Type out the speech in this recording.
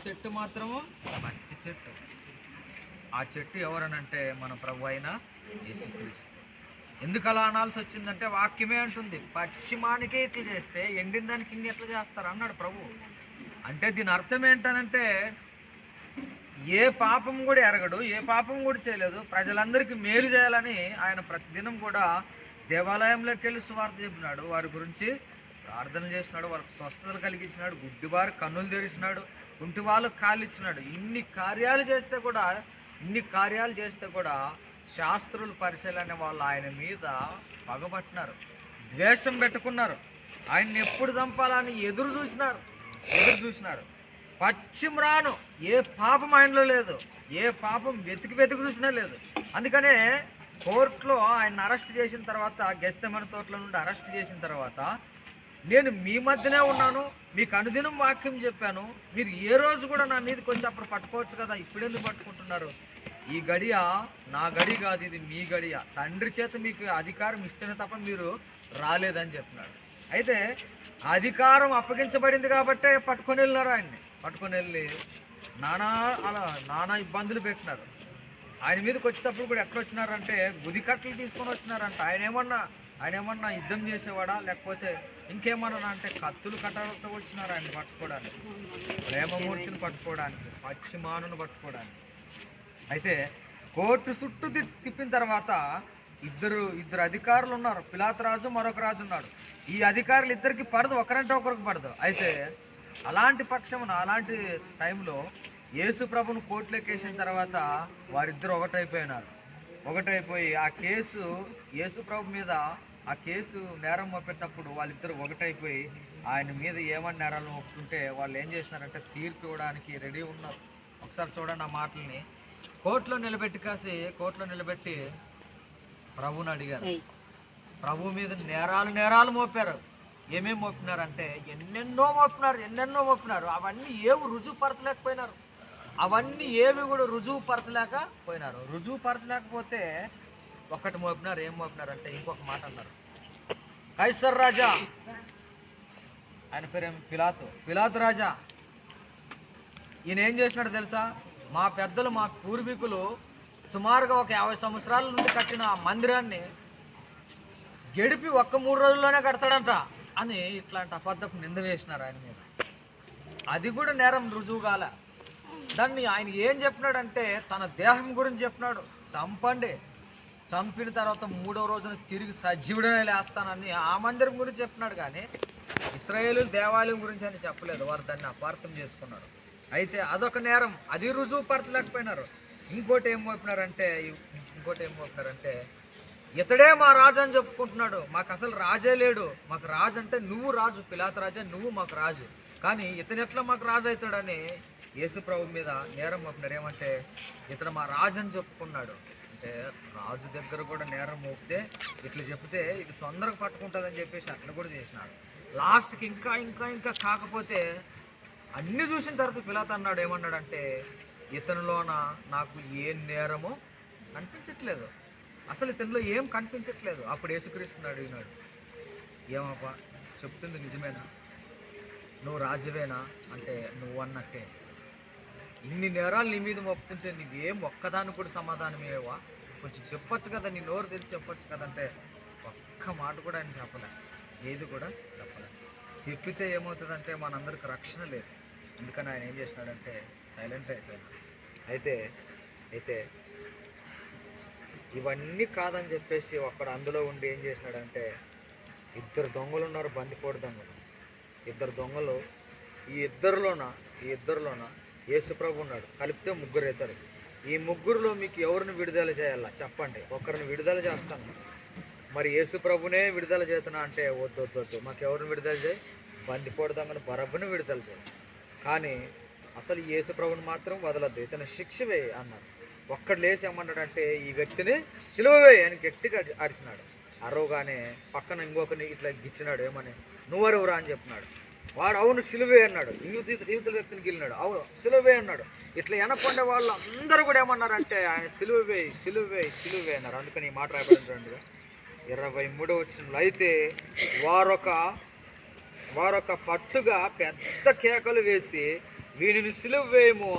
చెట్టు మాత్రము మంచి చెట్టు. ఆ చెట్టు ఎవరనంటే మన ప్రభు అయిన యేసుక్రీస్తు. ఎందుకు అలా అనాల్సి వచ్చిందంటే వాక్యమే అంటుంది, పశ్చిమానికే ఇట్లా చేస్తే ఎండిన దానికి ఇన్ని ఎట్లా చేస్తారు అన్నాడు ప్రభు. అంటే దీని అర్థం ఏంటనంటే ఏ పాపం కూడా ఎరగడు, ఏ పాపం కూడా చేయలేదు, ప్రజలందరికీ మేలు చేయాలని ఆయన ప్రతిదినం కూడా దేవాలయంలోకి వెళ్ళి సువార్త చెప్పినాడు. వారి గురించి ప్రార్థన చేసినాడు, వారికి స్వస్థతలు కలిగించినాడు, గుడ్డివారు కన్నులు తెరిచినాడు, కుంటి వాళ్ళకు కాళ్ళు ఇచ్చినాడు. ఇన్ని కార్యాలు చేస్తే కూడా శాస్త్రులు పరిశీలన వాళ్ళు ఆయన మీద పగబట్టినారు, ద్వేషం పెట్టుకున్నారు, ఆయన్ని ఎప్పుడు చంపాలని ఎదురు చూసినారు. పశ్చిమరాను ఏ పాపం ఆయనలో లేదు, ఏ పాపం వెతికి చూసినా లేదు. అందుకనే కోర్టులో ఆయన అరెస్ట్ చేసిన తర్వాత, గెస్తెమనే తోటలో నుండి అరెస్ట్ చేసిన తర్వాత, నేను మీ మధ్యనే ఉన్నాను, మీకు అనుదినం వాక్యం చెప్పాను, మీరు ఏ రోజు కూడా నా మీదకి వచ్చి అప్పుడు పట్టుకోవచ్చు కదా, ఇప్పుడెందుకు పట్టుకుంటున్నారు? ఈ గడియ నా గడి కాదు, ఇది మీ గడియ, తండ్రి చేత మీకు అధికారం ఇస్తేనే తప్ప మీరు రాలేదని చెప్తున్నాడు. అయితే అధికారం అప్పగించబడింది కాబట్టే పట్టుకొని వెళ్ళినారు. ఆయన్ని పట్టుకొని వెళ్ళి నానా ఇబ్బందులు పెట్టినారు. ఆయన మీదకి వచ్చేటప్పుడు కూడా ఎట్లా వచ్చినారంటే గుదికట్టలు తీసుకొని వచ్చినారంట. ఆయన ఏమన్నా యుద్ధం చేసేవాడా, లేకపోతే ఇంకేమన్నా అంటే కత్తులు కట్టాలతో వచ్చినారు ఆయన పట్టుకోవడానికి, ప్రేమమూర్తిని పట్టుకోవడానికి, పశ్చిమానును పట్టుకోవడానికి. అయితే కోర్టు చుట్టూ తిప్పిన తర్వాత ఇద్దరు అధికారులు ఉన్నారు, పిలాతు రాజు, మరొక రాజు ఉన్నాడు. ఈ అధికారులు ఇద్దరికి పడదు, ఒకరంటే ఒకరికి పడదు. అయితే అలాంటి పక్షమున, అలాంటి టైంలో యేసు ప్రభును కోర్టులోకి వేసిన తర్వాత వారిద్దరు ఒకటైపోయి ఆ కేసు యేసు ప్రభు మీద ఆ కేసు నేరం మోపేటప్పుడు వాళ్ళిద్దరు ఒకటైపోయి ఆయన మీద ఏమని నేరాలు మోపుతుంటే వాళ్ళు ఏం చేసినారంటే తీర్పు ఇవ్వడానికి రెడీ ఉన్నారు. ఒకసారి చూడండి ఆ మాటల్ని. కోర్టులో నిలబెట్టి ప్రభుని అడిగారు. ప్రభు మీద నేరాలు మోపారు. ఏమేమి మోపినారంటే ఎన్నెన్నో మోపినారు. అవన్నీ ఏవి రుజువు పరచలేకపోతే ఒక్కటి మోపినారు. ఏం మోపినారంటే ఇంకొక మాట అన్నారు, కైసర్ రాజా, ఆయన పేరేం పిలాతు రాజా, ఈయన ఏం చేసినాడు తెలుసా? మా పెద్దలు, మా పూర్వీకులు సుమారుగా ఒక 50 సంవత్సరాల నుండి కట్టిన ఆ మందిరాన్ని గడిపి 3 రోజుల్లోనే కడతాడంట అని ఇట్లాంటి అబద్ధపు నింద వేసినారు ఆయన మీద. అది కూడా నేరం రుజువు కాల. దాన్ని ఆయన ఏం చెప్పినాడంటే తన దేహం గురించి చెప్పినాడు, చంపిన తర్వాత 3వ రోజున తిరిగి సజీవుడనే లేస్తానని ఆ మందిరం గురించి చెప్పినాడు. కానీ ఇశ్రాయేలు దేవాలయం గురించి అని చెప్పలేదు. వారు దాన్ని అపార్థం చేసుకున్నారు. అయితే అదొక నేరం, అది రుజువు పరచలేకపోయినారు. ఇంకోటి ఏం మోపినారంటే ఇతడే మా రాజు అని చెప్పుకుంటున్నాడు. మాకు అసలు రాజే లేడు, మాకు రాజు అంటే నువ్వు రాజు, పిలాతు రాజా, నువ్వు మాకు రాజు, కానీ ఇతను ఎట్లా మాకు రాజు అవుతాడని యేసు ప్రభు మీద నేరం మోపినారు. ఏమంటే ఇతడు మా రాజు అని చెప్పుకున్నాడు. అంటే రాజు దగ్గర కూడా నేరం మోపితే ఇట్లా చెప్తే ఇది తొందరగా పట్టుకుంటుందని చెప్పేసి అట్లా కూడా చేసినాడు. లాస్ట్కి ఇంకా కాకపోతే అన్నీ చూసిన తర్వాత పిలాతు అన్నాడు, ఏమన్నాడంటే ఇతనిలోన నాకు ఏ నేరము కనిపించట్లేదు, అసలు ఇతనిలో ఏం కనిపించట్లేదు. అప్పుడు యేసుక్రీస్తుని అడిగినాడు, ఏమప్పా చెప్తుంది నిజమేనా, నువ్వు రాజువేనా అంటే నువ్వు అన్నట్టే, ఇన్ని నేరాలు నీ మీద మోపుతుంటే నీవేం ఒక్కదాన్ని కూడా సమాధానం ఏవా, కొంచెం చెప్పొచ్చు కదా, నీ నోరు తెరిచి చెప్పొచ్చు కదంటే ఒక్క మాట కూడా ఆయన చెప్పలే, ఏది కూడా చెప్పలే. చెప్పితే ఏమవుతుందంటే మనందరికి రక్షణ లేదు. అందుకని ఆయన ఏం చేసినాడంటే సైలెంట్ అయిపోయాడు. అయితే ఇవన్నీ కాదని చెప్పేసి ఒక్కడ అందులో ఉండి ఏం చేసినాడంటే 2 దొంగలు ఉన్నారు, బందిపోటు దొంగలు, 2 దొంగలు. ఈ ఇద్దరులోన యేసుప్రభు ఉన్నాడు, కలిపితే 3 అవుతారు. ఈ 3లో మీకు ఎవరిని విడుదల చేయాలా చెప్పండి, ఒకరిని విడుదల చేస్తాను. మరి యేసుప్రభునే విడుదల చేస్తున్నా అంటే వద్దు, మాకు ఎవరిని విడుదల చేయి, బందిపోటు దొంగను బరబ్బుని విడుదల చేయి, కానీ అసలు యేసుప్రభుని మాత్రం వదలద్దు, ఇతను శిక్ష వేయి అన్నాడు. ఒక్కడు లేచి ఏమన్నాడంటే ఈ వ్యక్తిని సిలువ వేయి అని గట్టిగా అరిచినాడు. అరవగానే పక్కన ఇంకొకరిని ఇట్లా గిచ్చినాడు, ఏమని నువ్వెవరా అని చెప్పినాడు. వాడు అవును సిలువే అన్నాడు. యూతుల వ్యక్తిని గిల్లినాడు, అవును సిలువే అన్నాడు. ఇట్లా వెనకొండే వాళ్ళు అందరూ కూడా ఏమన్నారంటే ఆయన సిలువే అన్నారు. అందుకని ఈ మాట రాయబడింది 23వ వచనంలో. అయితే వారొక పట్టుగా పెద్ద కేకలు వేసి వీనిని సిలువ వేయము